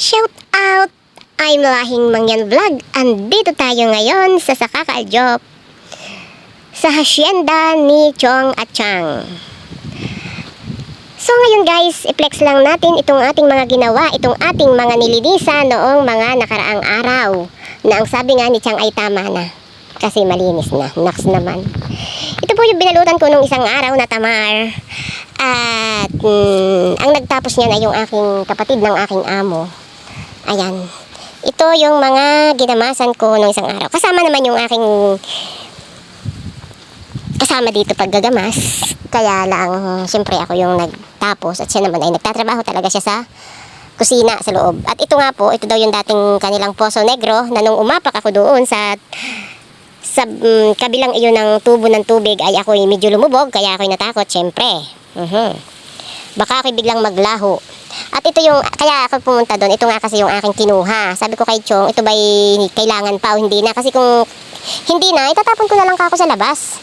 Shout out! I'm Lahing Mangyan Vlog. Andito tayo ngayon sa Sakakaaljop sa hacienda ni Chong at Chang. So ngayon guys, i-flex lang natin itong ating mga ginawa, itong ating mga nilinisan noong mga nakaraang araw. Na ang sabi nga ni Chang ay tama na. Kasi malinis na. Naks naman. Ito po yung binalutan ko nung isang araw na tamar. At ang nagtapos niya na yung aking kapatid ng aking amo. Ayan. Ito yung mga ginamasan ko nung isang araw. Kasama naman yung aking kasama dito paggagamas. Kaya lang, siyempre ako yung nagtapos. At siya naman ay nagtatrabaho talaga siya sa kusina, sa loob. At ito nga po, ito daw yung dating kanilang Poso Negro na nung umapak ako doon sa kabilang iyon ng tubo ng tubig ay ako'y medyo lumubog. Kaya ako'y natakot, siyempre. Baka ako'y biglang maglaho. At ito yung, kaya ako pumunta doon, ito nga kasi yung aking kinuha. Sabi ko kay Chong, ito ba'y kailangan pa o hindi na? Kasi kung hindi na, itatapon ko na lang ako sa labas.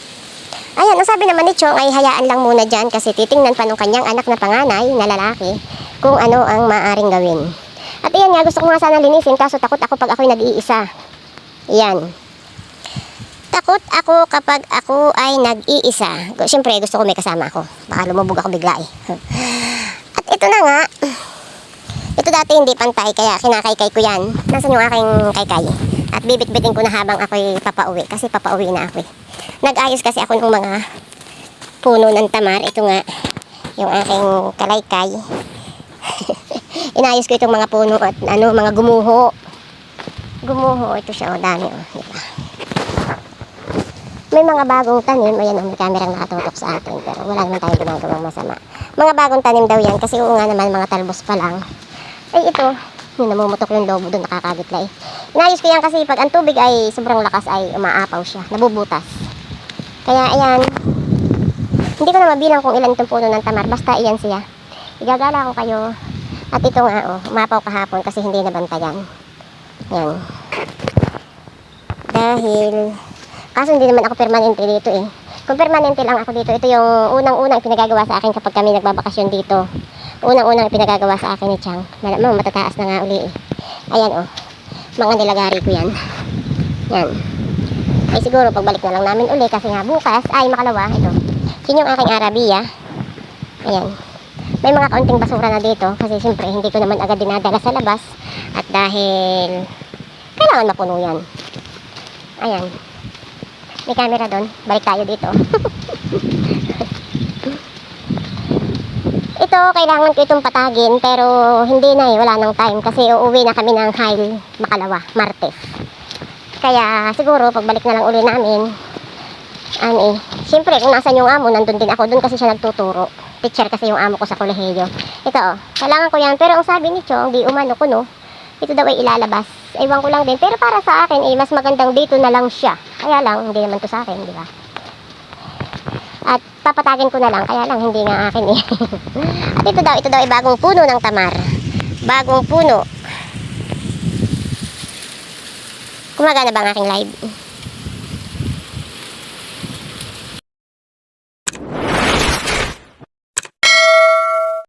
Ayan, ang sabi naman ni Chong ay hayaan lang muna dyan kasi titingnan pa nung kanyang anak na panganay na lalaki kung ano ang maaaring gawin. At ayan nga, gusto ko nga sana linisin kaso takot ako pag ako'y nag-iisa. Ayan. Takot ako kapag ako ay nag-iisa. Siyempre, gusto ko may kasama ako. Baka lumubog ako bigla eh. At ito na nga. Ito dati hindi pantay, kaya kinakaykay ko yan. Nasaan yung aking kaykay? At bibit-bitin ko na habang ako'y papauwi. Kasi papauwi na ako eh. Nag-ayos kasi ako ng mga puno ng tamar. Ito nga, yung aking kalaykay. Inayos ko itong mga puno at mga gumuho. Gumuho, ito siya, o dami o. Diba? May mga bagong tanim, ayan may kamerang nakatutok sa atin, pero wala naman tayong ginagawang masama. Mga bagong tanim daw yan, kasi oo nga naman, mga talbos pa lang. Ay ito, yung namumutok yung lobo doon, nakakagitla eh. Inayos ko yan kasi pag ang tubig ay sobrang lakas ay umaapaw siya, nabubutas. Kaya ayan, hindi ko na mabilang kung ilan itong puno ng tamar, basta iyan siya. Igagala ko kayo, at ito nga umapaw kahapon kasi hindi nabantayan. Yan. Dahil kaso hindi naman ako permanente dito eh. Kung permanente lang ako dito, ito yung unang-unang pinagagawa sa akin kapag kami nagbabakasyon dito. Unang-unang pinagagawa sa akin ni Chang. Malamang matataas na nga uli eh. Ayan mga nilagari ko yan. Yan. Ay siguro pagbalik na lang namin uli kasi nga bukas, ay makalawa, ito. Yun yung aking Arabia. Ayan. May mga kaunting basura na dito kasi siyempre hindi ko naman agad dinadala sa labas. At dahil kailangan mapuno yan. Ayan. May camera doon. Balik tayo dito. Ito, kailangan ko itong patagin. Pero hindi na eh. Wala nang time. Kasi uuwi na kami ng Kyle makalawa. Martes. Kaya siguro pagbalik na lang uli namin. Siyempre kung nasan yung amo, nandun din ako. Doon kasi siya nagtuturo. Teacher kasi yung amo ko sa kolehiyo. Ito kailangan ko yan. Pero ang sabi ni Chong, di umano ko no. Ito daw ay ilalabas. Ewan ko lang din. Pero para sa akin, mas magandang dito na lang siya. Kaya lang, hindi naman to sa akin, di ba? At papatagin ko na lang. Kaya lang, hindi nga akin eh. At ito daw ay bagong puno ng tamar. Bagong puno. Gumagana ba ang aking live?